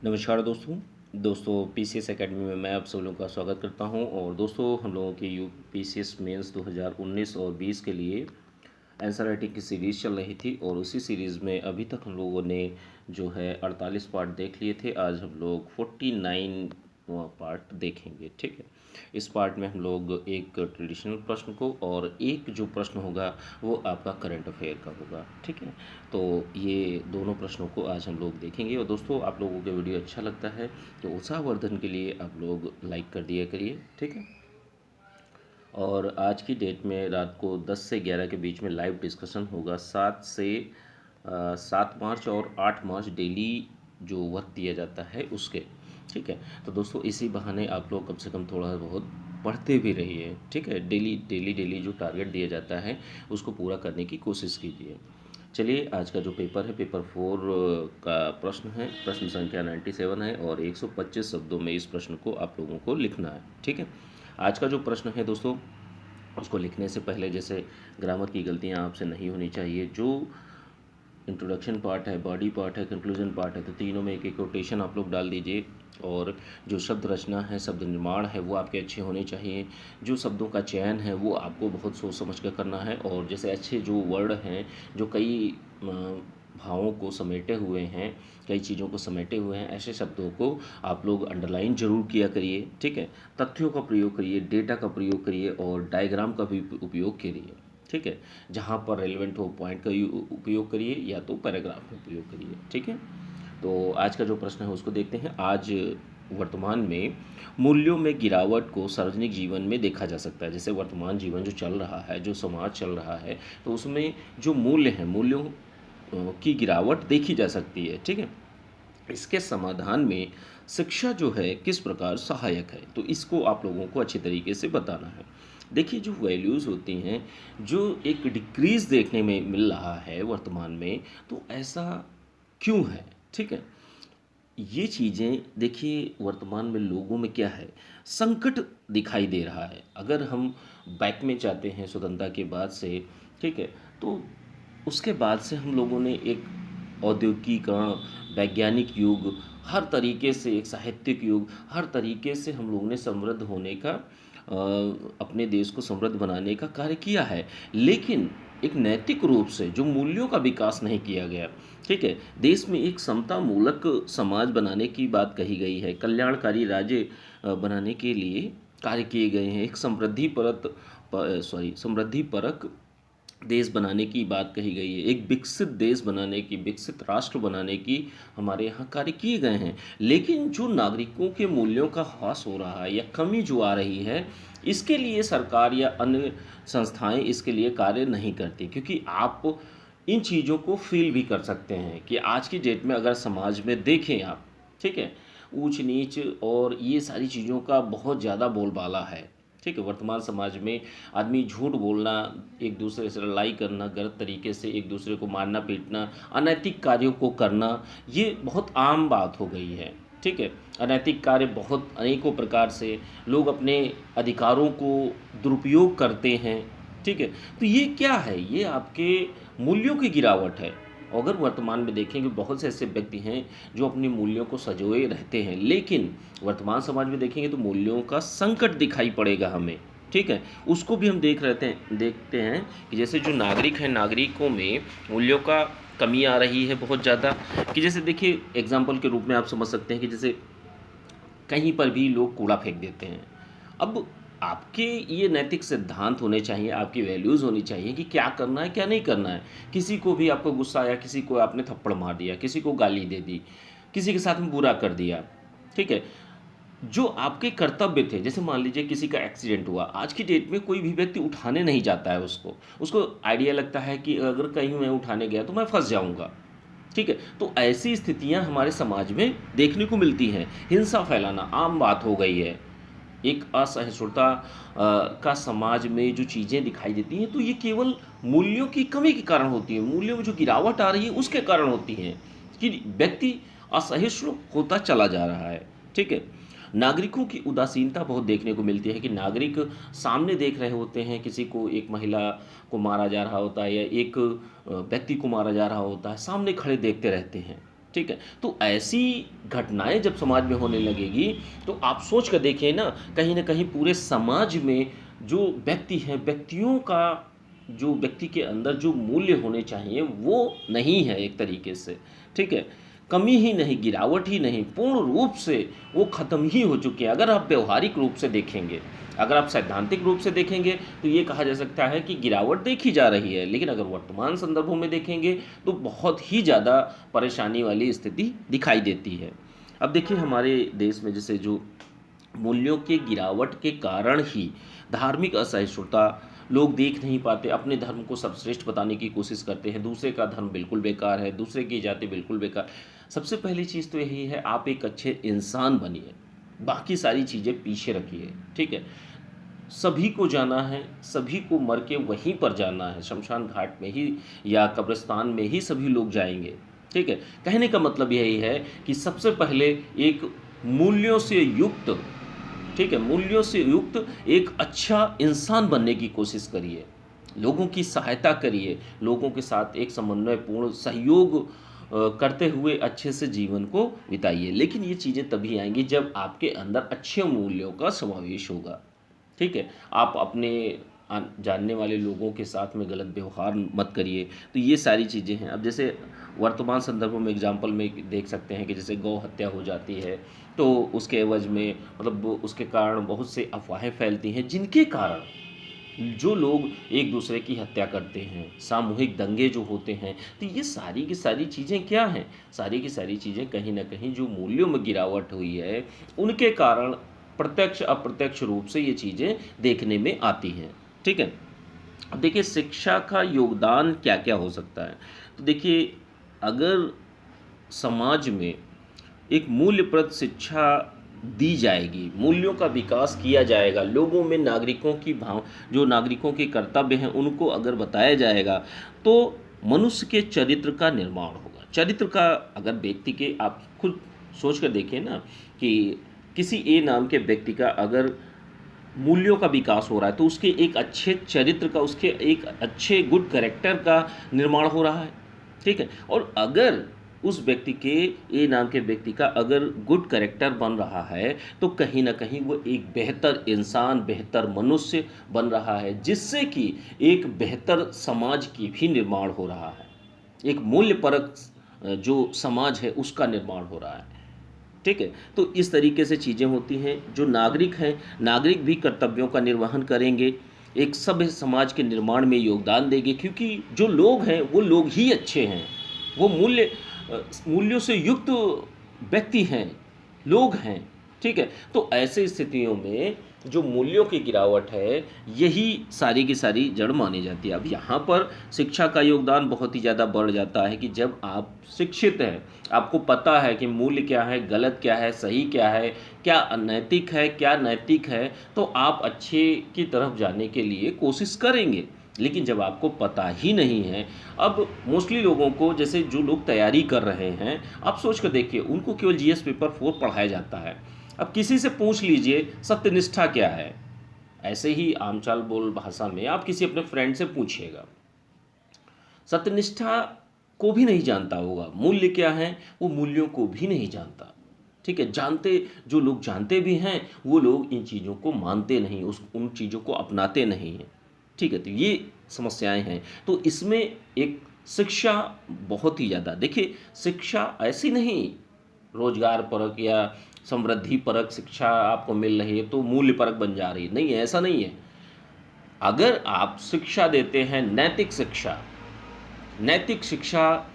नमस्कार दोस्तों PCS academy में मैं आप सब लोगों का स्वागत करता हूं। और दोस्तों हम लोगों के यू पीसीएस मेंस 2019 और 20 के लिए आंसर राइटिंग की सीरीज़ चल रही थी और उसी सीरीज़ में अभी तक हम लोगों ने जो है 48 पार्ट देख लिए थे। आज हम लोग 49 पार्ट देखेंगे, ठीक है। इस पार्ट में हम लोग एक ट्रेडिशनल प्रश्न को और एक जो प्रश्न होगा वो आपका करंट अफेयर का होगा, ठीक है। तो ये दोनों प्रश्नों को आज हम लोग देखेंगे। और दोस्तों आप लोगों को वीडियो अच्छा लगता है तो उत्साहवर्धन के लिए आप लोग लाइक कर दिया करिए, ठीक है। और आज की डेट में रात को 10 से 11 के बीच में लाइव डिस्कशन होगा। 7 मार्च और 8 मार्च डेली जो वर्क दिया जाता है उसके, ठीक है। तो दोस्तों इसी बहाने आप लोग कम से कम थोड़ा बहुत पढ़ते भी रहिए, ठीक है। डेली डेली डेली जो टारगेट दिया जाता है उसको पूरा करने की कोशिश कीजिए। चलिए आज का जो पेपर है, पेपर 4 का प्रश्न है। प्रश्न संख्या 97 है और 125 शब्दों में इस प्रश्न को आप लोगों को लिखना है, ठीक है। आज का जो प्रश्न है दोस्तों, उसको लिखने से पहले जैसे ग्रामर की गलतियां आपसे नहीं होनी चाहिए। जो इंट्रोडक्शन पार्ट है, बॉडी पार्ट है, कंक्लूजन पार्ट है, तो तीनों में एक एक कोटेशन आप लोग डाल दीजिए। और जो शब्द रचना है, शब्द निर्माण है, वो आपके अच्छे होने चाहिए। जो शब्दों का चयन है वो आपको बहुत सोच समझ कर करना है। और जैसे अच्छे जो वर्ड हैं, जो कई भावों को समेटे हुए हैं, कई चीज़ों को समेटे हुए हैं, ऐसे शब्दों को आप लोग अंडरलाइन जरूर किया करिए, ठीक है। तथ्यों का प्रयोग करिए, डेटा का प्रयोग करिए और डायग्राम का भी उपयोग करिए, ठीक है। जहाँ पर रेलिवेंट हो पॉइंट का उपयोग करिए या तो पैराग्राफ में उपयोग करिए, ठीक है। तो आज का जो प्रश्न है उसको देखते हैं। आज वर्तमान में मूल्यों में गिरावट को सार्वजनिक जीवन में देखा जा सकता है। जैसे वर्तमान जीवन जो चल रहा है, जो समाज चल रहा है, तो उसमें जो मूल्य हैं, मूल्यों की गिरावट देखी जा सकती है, ठीक है। इसके समाधान में शिक्षा जो है किस प्रकार सहायक है, तो इसको आप लोगों को अच्छे तरीके से बताना है। देखिए जो वैल्यूज़ होती हैं, जो एक डिक्रीज़ देखने में मिल रहा है वर्तमान में, तो ऐसा क्यों है, ठीक है। ये चीज़ें देखिए वर्तमान में लोगों में क्या है, संकट दिखाई दे रहा है। अगर हम बैक में जाते हैं स्वतंत्रता के बाद से, ठीक है, तो उसके बाद से हम लोगों ने एक औद्योगिकीकरण, वैज्ञानिक युग, हर तरीके से एक साहित्यिक युग, हर तरीके से हम लोगों ने समृद्ध होने का अपने देश को समृद्ध बनाने का कार्य किया है। लेकिन एक नैतिक रूप से जो मूल्यों का विकास नहीं किया गया, ठीक है। देश में एक समता मूलक समाज बनाने की बात कही गई है, कल्याणकारी राज्य बनाने के लिए कार्य किए गए हैं, एक समृद्धि परक देश बनाने की बात कही गई है, एक विकसित देश बनाने की, विकसित राष्ट्र बनाने की हमारे यहाँ कार्य किए गए हैं। लेकिन जो नागरिकों के मूल्यों का ह्रास हो रहा है या कमी जो आ रही है, इसके लिए सरकार या अन्य संस्थाएं इसके लिए कार्य नहीं करती। क्योंकि आप इन चीज़ों को फील भी कर सकते हैं कि आज की डेट में अगर समाज में देखें आप, ठीक है, ऊंच नीच और ये सारी चीज़ों का बहुत ज़्यादा बोलबाला है, ठीक है। वर्तमान समाज में आदमी झूठ बोलना, एक दूसरे से लड़ाई करना, गलत तरीके से एक दूसरे को मारना पीटना, अनैतिक कार्यों को करना, ये बहुत आम बात हो गई है, ठीक है। अनैतिक कार्य बहुत अनेकों प्रकार से लोग अपने अधिकारों को दुरुपयोग करते हैं, ठीक है। तो ये क्या है, ये आपके मूल्यों की गिरावट है। अगर वर्तमान में देखें कि बहुत से ऐसे व्यक्ति हैं जो अपने मूल्यों को सजोए रहते हैं, लेकिन वर्तमान समाज में देखेंगे तो मूल्यों का संकट दिखाई पड़ेगा हमें, ठीक है। उसको भी हम देखते हैं कि जैसे जो नागरिक हैं, नागरिकों में मूल्यों का कमी आ रही है बहुत ज़्यादा। कि जैसे देखिए एग्जाम्पल के रूप में आप समझ सकते हैं कि जैसे कहीं पर भी लोग कूड़ा फेंक देते हैं। अब आपके ये नैतिक सिद्धांत होने चाहिए, आपकी वैल्यूज़ होनी चाहिए कि क्या करना है क्या नहीं करना है। किसी को भी आपको गुस्सा आया, किसी को आपने थप्पड़ मार दिया, किसी को गाली दे दी, किसी के साथ में बुरा कर दिया, ठीक है। जो आपके कर्तव्य थे, जैसे मान लीजिए किसी का एक्सीडेंट हुआ, आज की डेट में कोई भी व्यक्ति उठाने नहीं जाता है, उसको उसको आइडिया लगता है कि अगर कहीं मैं उठाने गया तो मैं फंस जाऊंगा, ठीक है। तो ऐसी स्थितियां हमारे समाज में देखने को मिलती हैं। हिंसा फैलाना आम बात हो गई है। एक असहिष्णुता का समाज में जो चीज़ें दिखाई देती हैं, तो ये केवल मूल्यों की कमी के कारण होती है, मूल्यों में जो गिरावट आ रही है उसके कारण होती हैं कि व्यक्ति असहिष्णु होता चला जा रहा है, ठीक है। नागरिकों की उदासीनता बहुत देखने को मिलती है कि नागरिक सामने देख रहे होते हैं, किसी को, एक महिला को मारा जा रहा होता है या एक व्यक्ति को मारा जा रहा होता है, सामने खड़े देखते रहते हैं, ठीक है? तो ऐसी घटनाएँ जब समाज में होने लगेगी, तो आप सोच कर देखिए ना, कहीं न कहीं पूरे समाज में जो व्यक्ति हैं, व्यक्तियों का जो व्यक्ति के अंदर जो मूल्य होने चाहिए, वो नहीं है एक तरीके से, ठीक है? कमी ही नहीं, गिरावट ही नहीं, पूर्ण रूप से वो ख़त्म ही हो चुके हैं। अगर आप व्यावहारिक रूप से देखेंगे, अगर आप सैद्धांतिक रूप से देखेंगे, तो ये कहा जा सकता है कि गिरावट देखी जा रही है, लेकिन अगर वर्तमान संदर्भों में देखेंगे, तो बहुत ही ज़्यादा परेशानी वाली स्थिति दिखाई देती है। अब देखिए हमारे देश में जैसे जो मूल्यों के गिरावट के कारण ही धार्मिक असहिष्णुता, लोग देख नहीं पाते, अपने धर्म को सर्वश्रेष्ठ बताने की कोशिश करते हैं, दूसरे का धर्म बिल्कुल बेकार है, दूसरे की जाति बिल्कुल बेकार। सबसे पहली चीज़ तो यही है, आप एक अच्छे इंसान बनिए, बाकी सारी चीज़ें पीछे रखिए, ठीक है? सभी को जाना है, सभी को मर के वहीं पर जाना है, शमशान घाट में ही या कब्रिस्तान में ही सभी लोग जाएँगे, ठीक है? कहने का मतलब यही है कि सबसे पहले एक मूल्यों से युक्त, ठीक है, मूल्यों से युक्त एक अच्छा इंसान बनने की कोशिश करिए। लोगों की सहायता करिए, लोगों के साथ एक समन्वयपूर्ण सहयोग करते हुए अच्छे से जीवन को बिताइए। लेकिन ये चीज़ें तभी आएँगी जब आपके अंदर अच्छे मूल्यों का समावेश होगा। ठीक है? आप अपने जानने वाले लोगों के साथ में गलत व्यवहार मत करिए। तो ये सारी चीज़ें हैं। अब जैसे वर्तमान संदर्भों में एग्ज़ाम्पल में देख सकते हैं कि जैसे गौ हत्या हो जाती है, तो उसके एवज़ में मतलब उसके कारण बहुत से अफ़वाहें फैलती हैं, जिनके कारण जो लोग एक दूसरे की हत्या करते हैं, सामूहिक दंगे जो होते हैं, तो ये सारी की सारी चीज़ें क्या हैं? सारी की सारी चीज़ें कहीं न कहीं जो मूल्यों में गिरावट हुई है, उनके कारण प्रत्यक्ष अप्रत्यक्ष रूप से ये चीज़ें देखने में आती हैं। ठीक है? अब देखिए शिक्षा का योगदान क्या-क्या हो सकता है? तो देखिए अगर समाज में एक मूल्यप्रद शिक्षा दी जाएगी, मूल्यों का विकास किया जाएगा, लोगों में नागरिकों की भाव जो नागरिकों के कर्तव्य हैं उनको अगर बताया जाएगा, तो मनुष्य के चरित्र का निर्माण होगा। चरित्र का अगर व्यक्ति के आप खुद सोच कर देखिए ना कि किसी ए नाम के व्यक्ति का अगर मूल्यों का विकास हो रहा है, तो उसके एक अच्छे चरित्र का, उसके एक अच्छे गुड कैरेक्टर का निर्माण हो रहा है, ठीक है? और अगर उस व्यक्ति के ए नाम के व्यक्ति का अगर गुड कैरेक्टर बन रहा है, तो कहीं न कहीं वो एक बेहतर इंसान, बेहतर मनुष्य बन रहा है, जिससे कि एक बेहतर समाज की भी निर्माण हो रहा है। एक मूल्यपरक जो समाज है, उसका निर्माण हो रहा है। ठीक है? तो इस तरीके से चीज़ें होती हैं, जो नागरिक हैं, नागरिक भी कर्तव्यों का निर्वहन करेंगे, एक सभ्य समाज के निर्माण में योगदान देंगे क्योंकि जो लोग हैं, वो लोग ही अच्छे हैं। वो मूल्यों से युक्त व्यक्ति हैं, लोग हैं, ठीक है? तो ऐसे स्थितियों में जो मूल्यों की गिरावट है, यही सारी की सारी जड़ मानी जाती है। अब यहाँ पर शिक्षा का योगदान बहुत ही ज़्यादा बढ़ जाता है कि जब आप शिक्षित हैं, आपको पता है कि मूल्य क्या है, गलत क्या है, सही क्या है, क्या अनैतिक है, क्या नैतिक है, तो आप अच्छे की तरफ जाने के लिए कोशिश करेंगे। लेकिन जब आपको पता ही नहीं है, अब मोस्टली लोगों को जैसे जो लोग तैयारी कर रहे हैं, आप सोच कर देखिए, उनको केवल जीएस पेपर 4 पढ़ाया जाता है। अब किसी से पूछ लीजिए सत्यनिष्ठा क्या है? ऐसे ही आमचाल बोल भाषा में आप किसी अपने फ्रेंड से पूछिएगा, सत्यनिष्ठा को भी नहीं जानता होगा, मूल्य क्या है, वो मूल्यों को भी नहीं जानता। ठीक है? जो लोग जानते भी हैं, वो लोग इन चीज़ों को मानते नहीं, उन चीज़ों को अपनाते नहीं हैं। ठीक है? तो ये समस्याएँ हैं। तो इसमें एक शिक्षा बहुत ही ज़्यादा देखिए, शिक्षा ऐसी नहीं रोज़गार परक या समृद्धि परक शिक्षा आपको मिल रही है तो मूल्य परक बन जा रही है। नहीं, ऐसा नहीं है। अगर आप शिक्षा देते हैं नैतिक शिक्षा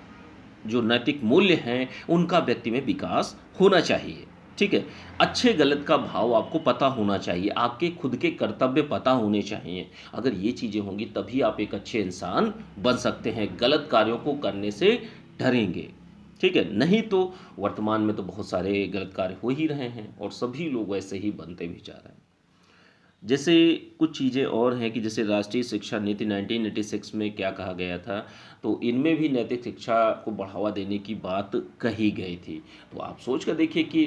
जो नैतिक मूल्य हैं, उनका व्यक्ति में विकास होना चाहिए, ठीक है? अच्छे गलत का भाव आपको पता होना चाहिए, आपके खुद के कर्तव्य पता होने चाहिए। अगर ये चीज़ें होंगी तभी आप एक अच्छे इंसान बन सकते हैं, गलत कार्यों को करने से डरेंगे, ठीक है? नहीं तो वर्तमान में तो बहुत सारे गलत कार्य हो ही रहे हैं और सभी लोग वैसे ही बनते भी जा रहे हैं। जैसे कुछ चीज़ें और हैं कि जैसे राष्ट्रीय शिक्षा नीति 1986 में क्या कहा गया था, तो इनमें भी नैतिक शिक्षा को बढ़ावा देने की बात कही गई थी। तो आप सोच कर देखिए कि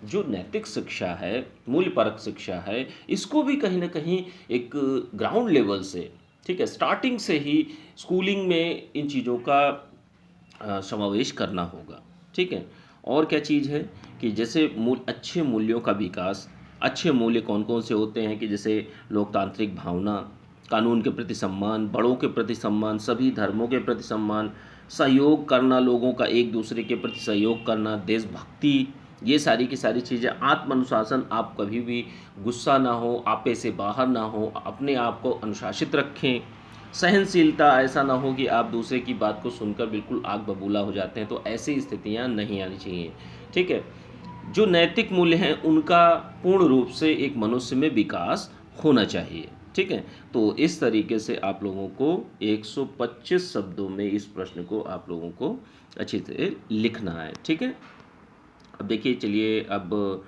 जो नैतिक शिक्षा है, मूल्यपरक शिक्षा है, इसको भी कहीं न कहीं एक ग्राउंड लेवल से, ठीक है, स्टार्टिंग से ही स्कूलिंग में इन चीज़ों का समावेश करना होगा। ठीक है। और क्या चीज़ है कि जैसे अच्छे मूल्यों का विकास, अच्छे मूल्य कौन कौन से होते हैं कि जैसे लोकतांत्रिक भावना, कानून के प्रति सम्मान, बड़ों के प्रति सम्मान, सभी धर्मों के प्रति सम्मान, सहयोग करना, लोगों का एक दूसरे के प्रति सहयोग करना, देशभक्ति, ये सारी की सारी चीज़ें, आत्म अनुशासन, आप कभी भी गुस्सा ना हो, आपे से बाहर ना हो, अपने आप को अनुशासित रखें, सहनशीलता, ऐसा ना हो कि आप दूसरे की बात को सुनकर बिल्कुल आग बबूला हो जाते हैं, तो ऐसी स्थितियां नहीं आनी चाहिए। ठीक है। जो नैतिक मूल्य हैं उनका पूर्ण रूप से एक मनुष्य में विकास होना चाहिए। ठीक है। तो इस तरीके से आप लोगों को 125 शब्दों में इस प्रश्न को आप लोगों को अच्छी तरह लिखना है। ठीक है। अब देखिए, चलिए अब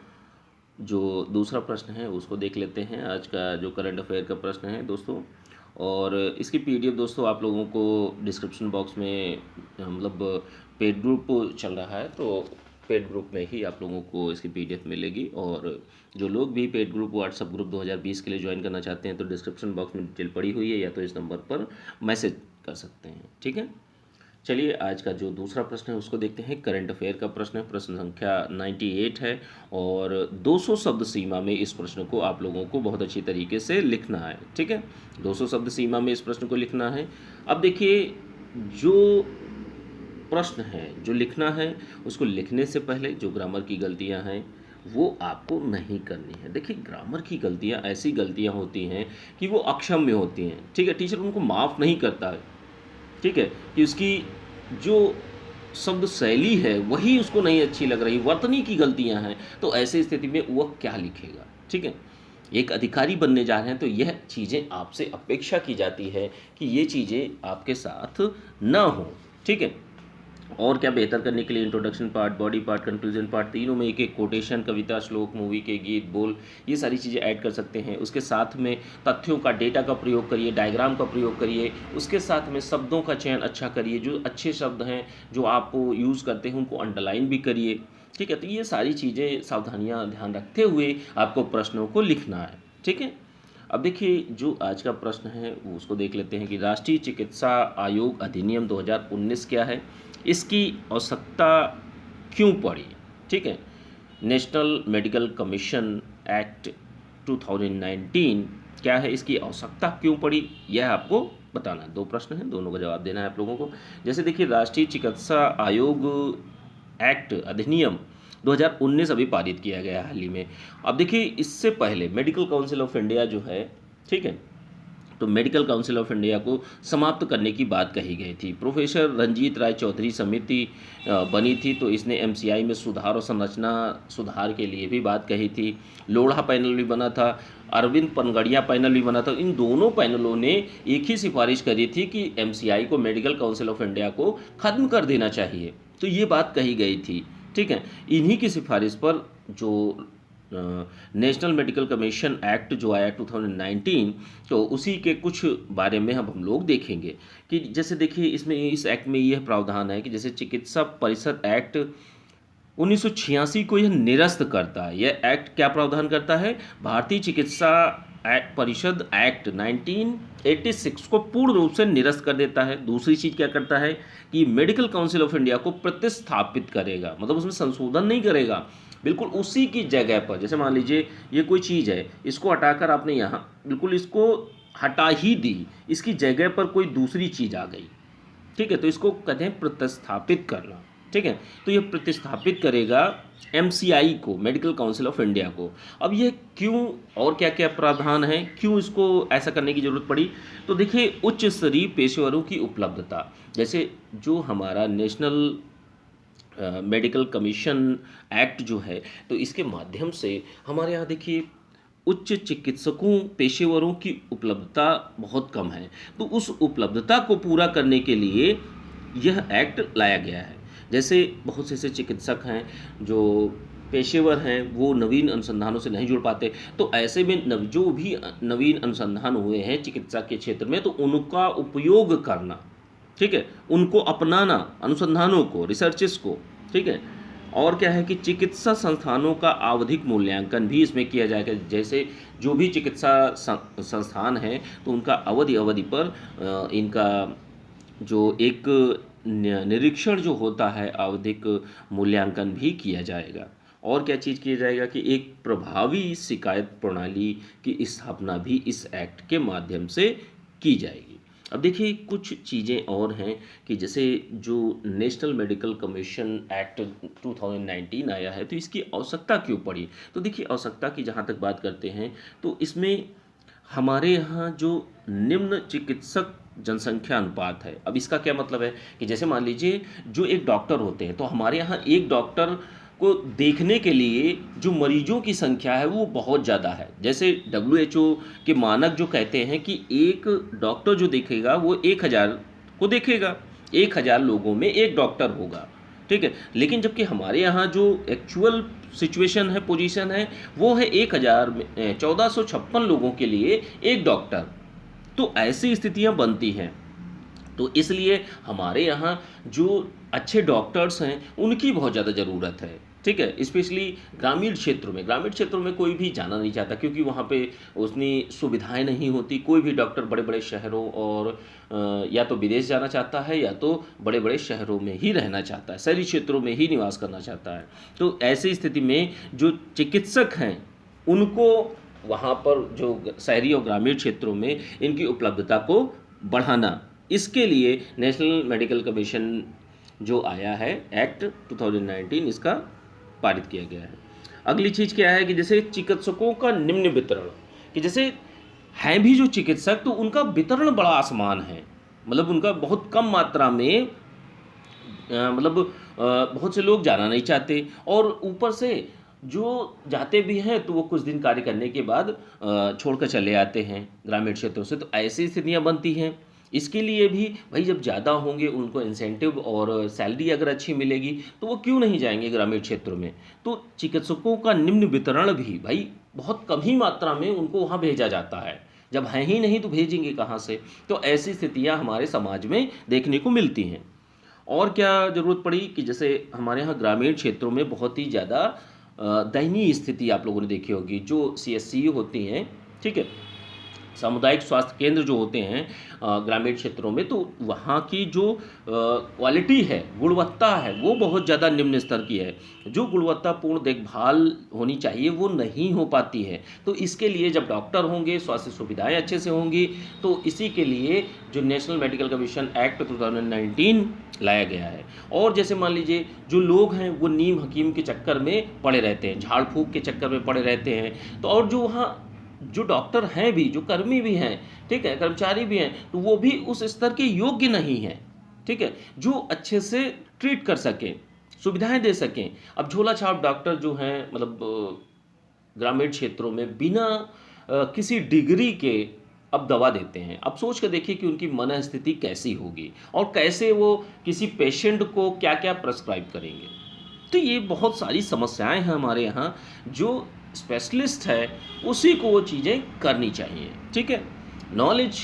जो दूसरा प्रश्न है उसको देख लेते हैं। आज का जो करंट अफेयर का प्रश्न है दोस्तों, और इसकी पीडीएफ दोस्तों आप लोगों को डिस्क्रिप्शन बॉक्स में, मतलब पेड ग्रुप चल रहा है, तो पेड ग्रुप में ही आप लोगों को इसकी पीडीएफ मिलेगी। और जो लोग भी पेड ग्रुप व्हाट्सएप ग्रुप 2020 के लिए ज्वाइन करना चाहते हैं तो डिस्क्रिप्शन बॉक्स में डिटेल पड़ी हुई है, या तो इस नंबर पर मैसेज कर सकते हैं। ठीक है। चलिए, आज का जो दूसरा प्रश्न है उसको देखते हैं। करंट अफेयर का प्रश्न है, प्रश्न संख्या 98 है, और 200 शब्द सीमा में इस प्रश्न को आप लोगों को बहुत अच्छी तरीके से लिखना है। ठीक है। 200 शब्द सीमा में इस प्रश्न को लिखना है। अब देखिए, जो प्रश्न है जो लिखना है, उसको लिखने से पहले जो ग्रामर की गलतियां हैं वो आपको नहीं करनी है। देखिए, ग्रामर की गलतियां ऐसी गलतियां होती हैं कि वो अक्षम्य होती हैं। ठीक है। टीचर उनको माफ़ नहीं करता है। ठीक है। कि उसकी जो शब्द शैली है वही उसको नहीं अच्छी लग रही, वर्तनी की गलतियां हैं, तो ऐसी स्थिति में वह क्या लिखेगा। ठीक है। एक अधिकारी बनने जा रहे हैं तो यह चीज़ें आपसे अपेक्षा की जाती है कि ये चीज़ें आपके साथ ना हो। ठीक है। और क्या बेहतर करने के लिए introduction part, body part, conclusion part, तीनों में एक एक कोटेशन, कविता, श्लोक, मूवी के गीत, बोल, ये सारी चीज़ें ऐड कर सकते हैं। उसके साथ में तथ्यों का, डेटा का प्रयोग करिए, डायग्राम का प्रयोग करिए। उसके साथ में शब्दों का चयन अच्छा करिए, जो अच्छे शब्द हैं जो आप यूज़ करते हैं उनको अंडरलाइन भी करिए। ठीक है। तो ये सारी चीज़ें, सावधानियाँ ध्यान रखते हुए आपको प्रश्नों को लिखना है। ठीक है। अब देखिए, जो आज का प्रश्न है वो उसको देख लेते हैं कि राष्ट्रीय चिकित्सा आयोग अधिनियम 2019 क्या है, इसकी आवश्यकता क्यों पड़ी। ठीक है। नेशनल मेडिकल कमीशन एक्ट 2019 क्या है, इसकी आवश्यकता क्यों पड़ी, यह आपको बताना है। 2 प्रश्न हैं, दोनों का जवाब देना है आप लोगों को। जैसे देखिए, राष्ट्रीय चिकित्सा आयोग एक्ट अधिनियम 2019 अभी पारित किया गया हाल ही में। अब देखिए, इससे पहले मेडिकल काउंसिल ऑफ इंडिया जो है, ठीक है, तो मेडिकल काउंसिल ऑफ इंडिया को समाप्त करने की बात कही गई थी। प्रोफेसर रंजीत राय चौधरी समिति बनी थी, तो इसने एमसीआई में सुधार और संरचना सुधार के लिए भी बात कही थी। लोढ़ा पैनल भी बना था, अरविंद पनगड़िया पैनल भी बना था। इन दोनों पैनलों ने एक ही सिफारिश करी थी कि एमसीआई को, मेडिकल काउंसिल ऑफ इंडिया को ख़त्म कर देना चाहिए, तो ये बात कही गई थी। ठीक है। इन्हीं की सिफारिश पर जो नेशनल मेडिकल कमीशन एक्ट जो आया 2019, तो उसी के कुछ बारे में अब हम लोग देखेंगे कि जैसे देखिए, इसमें इस एक्ट में यह प्रावधान है कि जैसे चिकित्सा परिषद एक्ट 1986 को यह निरस्त करता है। यह एक्ट क्या प्रावधान करता है, भारतीय चिकित्सा परिषद एक्ट 1986 को पूर्ण रूप से निरस्त कर देता है। दूसरी चीज़ क्या करता है कि मेडिकल काउंसिल ऑफ इंडिया को प्रतिस्थापित करेगा, मतलब उसमें संशोधन नहीं करेगा, बिल्कुल उसी की जगह पर, जैसे मान लीजिए ये कोई चीज़ है, इसको हटाकर आपने यहाँ बिल्कुल इसको हटा ही दी, इसकी जगह पर कोई दूसरी चीज़ आ गई। ठीक है। तो इसको कहते हैं प्रतिस्थापित करना। ठीक है। तो ये प्रतिस्थापित करेगा एमसीआई को, मेडिकल काउंसिल ऑफ इंडिया को। अब ये क्यों, और क्या क्या प्रावधान है, क्यों इसको ऐसा करने की ज़रूरत पड़ी, तो देखिए, उच्च स्तरीय पेशेवरों की उपलब्धता, जैसे जो हमारा नेशनल मेडिकल कमीशन एक्ट जो है, तो इसके माध्यम से हमारे यहाँ देखिए उच्च चिकित्सकों, पेशेवरों की उपलब्धता बहुत कम है, तो उस उपलब्धता को पूरा करने के लिए यह एक्ट लाया गया है। जैसे बहुत से ऐसे चिकित्सक हैं जो पेशेवर हैं, वो नवीन अनुसंधानों से नहीं जुड़ पाते, तो ऐसे में जो भी नवीन अनुसंधान हुए हैं चिकित्सा के क्षेत्र में, तो उनका उपयोग करना, ठीक है, उनको अपनाना, अनुसंधानों को, रिसर्चेस को। ठीक है। और क्या है कि चिकित्सा संस्थानों का आवधिक मूल्यांकन भी इसमें किया जाएगा। जैसे जो भी चिकित्सा संस्थान है, तो उनका अवधि पर इनका जो एक निरीक्षण जो होता है आवधिक मूल्यांकन भी किया जाएगा। और क्या चीज़ किया जाएगा कि एक प्रभावी शिकायत प्रणाली की स्थापना भी इस एक्ट के माध्यम से की जाएगी। अब देखिए कुछ चीज़ें और हैं कि जैसे जो नेशनल मेडिकल कमीशन एक्ट 2019 आया है, तो इसकी आवश्यकता क्यों पड़ी? तो देखिए आवश्यकता की जहाँ तक बात करते हैं तो इसमें हमारे यहाँ जो निम्न चिकित्सक जनसंख्या अनुपात है, अब इसका क्या मतलब है कि जैसे मान लीजिए जो एक डॉक्टर होते हैं, तो हमारे यहाँ एक डॉक्टर को देखने के लिए जो मरीजों की संख्या है वो बहुत ज़्यादा है। जैसे WHO के मानक जो कहते हैं कि एक डॉक्टर जो देखेगा वो 1000 को देखेगा, 1000 लोगों में एक डॉक्टर होगा, ठीक है। लेकिन जबकि हमारे यहाँ जो एक्चुअल सिचुएशन है, पोजीशन है, वो है 1456 लोगों के लिए एक डॉक्टर। तो ऐसी स्थितियाँ बनती हैं। तो इसलिए हमारे यहाँ जो अच्छे डॉक्टर्स हैं उनकी बहुत ज़्यादा ज़रूरत है, ठीक है। स्पेशली ग्रामीण क्षेत्रों में कोई भी जाना नहीं चाहता, क्योंकि वहाँ पे उतनी सुविधाएं नहीं होती। कोई भी डॉक्टर बड़े बड़े शहरों और या तो विदेश जाना चाहता है या तो बड़े बड़े शहरों में ही रहना चाहता है, शहरी क्षेत्रों में ही निवास करना चाहता है। तो ऐसी स्थिति में जो चिकित्सक हैं उनको वहाँ पर जो शहरी और ग्रामीण क्षेत्रों में इनकी उपलब्धता को बढ़ाना, इसके लिए नेशनल मेडिकल कमीशन जो आया है एक्ट 2019, इसका पारित किया गया है। अगली चीज़ क्या है कि जैसे चिकित्सकों का निम्न वितरण, कि जैसे हैं भी जो चिकित्सक तो उनका वितरण बड़ा आसमान है, मतलब उनका बहुत कम मात्रा में बहुत से लोग जाना नहीं चाहते, और ऊपर से जो जाते भी हैं तो वो कुछ दिन कार्य करने के बाद छोड़कर चले आते हैं ग्रामीण क्षेत्रों से। तो ऐसी स्थितियाँ बनती हैं। इसके लिए भी भाई जब ज़्यादा होंगे उनको इंसेंटिव और सैलरी अगर अच्छी मिलेगी तो वो क्यों नहीं जाएंगे ग्रामीण क्षेत्रों में। तो चिकित्सकों का निम्न वितरण भी भाई बहुत कम ही मात्रा में उनको वहाँ भेजा जाता है, जब हैं ही नहीं तो भेजेंगे कहाँ से। तो ऐसी स्थितियाँ हमारे समाज में देखने को मिलती हैं। और क्या ज़रूरत पड़ी कि जैसे हमारे यहाँ ग्रामीण क्षेत्रों में बहुत ही ज़्यादा दयनीय स्थिति आप लोगों ने देखी होगी। जो CSCU होती हैं, ठीक है, सामुदायिक स्वास्थ्य केंद्र जो होते हैं ग्रामीण क्षेत्रों में, तो वहाँ की जो क्वालिटी है, गुणवत्ता है, वो बहुत ज़्यादा निम्न स्तर की है। जो गुणवत्तापूर्ण देखभाल होनी चाहिए वो नहीं हो पाती है। तो इसके लिए जब डॉक्टर होंगे, स्वास्थ्य सुविधाएं अच्छे से होंगी, तो इसी के लिए जो नेशनल मेडिकल कमीशन एक्ट 2019 लाया गया है। और जैसे मान लीजिए जो लोग हैं वो नीम हकीम के चक्कर में पड़े रहते हैं, झाड़ फूँक के चक्कर में पड़े रहते हैं, तो और जो वहाँ जो डॉक्टर हैं भी, जो कर्मी भी हैं, ठीक है, कर्मचारी भी हैं, तो वो भी उस स्तर के योग्य नहीं हैं, ठीक है, जो अच्छे से ट्रीट कर सकें, सुविधाएं दे सकें। अब झोला छाप डॉक्टर जो हैं, मतलब ग्रामीण क्षेत्रों में बिना किसी डिग्री के अब दवा देते हैं। अब सोच कर देखिए कि उनकी मनःस्थिति कैसी होगी और कैसे वो किसी पेशेंट को क्या क्या प्रेस्क्राइब करेंगे। तो ये बहुत सारी समस्याएं हैं हमारे यहाँ। जो स्पेशलिस्ट है उसी को वो चीज़ें करनी चाहिए, ठीक है, नॉलेज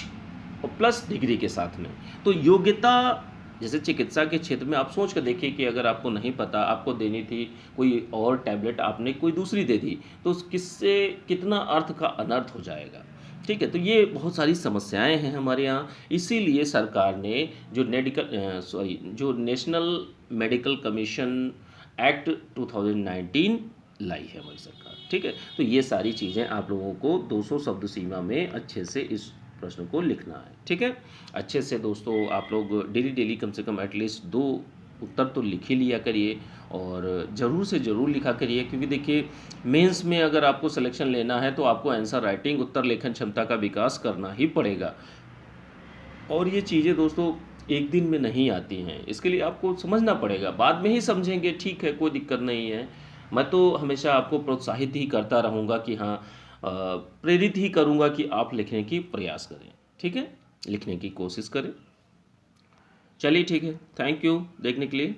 और प्लस डिग्री के साथ में। तो योग्यता, जैसे चिकित्सा के क्षेत्र में आप सोच कर देखिए कि अगर आपको नहीं पता, आपको देनी थी कोई और टैबलेट, आपने कोई दूसरी दे दी, तो किससे कितना अर्थ का अनर्थ हो जाएगा, ठीक है। तो ये बहुत सारी समस्याएं हैं हमारे यहाँ। इसीलिए सरकार ने जो नेशनल मेडिकल कमीशन एक्ट 2019 लाई है हमारी सरकार, ठीक है। तो ये सारी चीज़ें आप लोगों को 200 शब्द सीमा में अच्छे से इस प्रश्न को लिखना है, ठीक है। अच्छे से दोस्तों आप लोग डेली कम से कम एटलीस्ट 2 उत्तर तो लिख ही लिया करिए, और ज़रूर से ज़रूर लिखा करिए, क्योंकि देखिए मेंस में अगर आपको सिलेक्शन लेना है तो आपको आंसर राइटिंग, उत्तर लेखन क्षमता का विकास करना ही पड़ेगा। और ये चीज़ें दोस्तों एक दिन में नहीं आती हैं, इसके लिए आपको समझना पड़ेगा। बाद में ही समझेंगे, ठीक है, कोई दिक्कत नहीं है। मैं तो हमेशा आपको प्रोत्साहित ही करता रहूँगा कि हाँ, प्रेरित ही करूँगा कि आप लिखने की प्रयास करें, ठीक है, लिखने की कोशिश करें। चलिए ठीक है, थैंक यू देखने के लिए।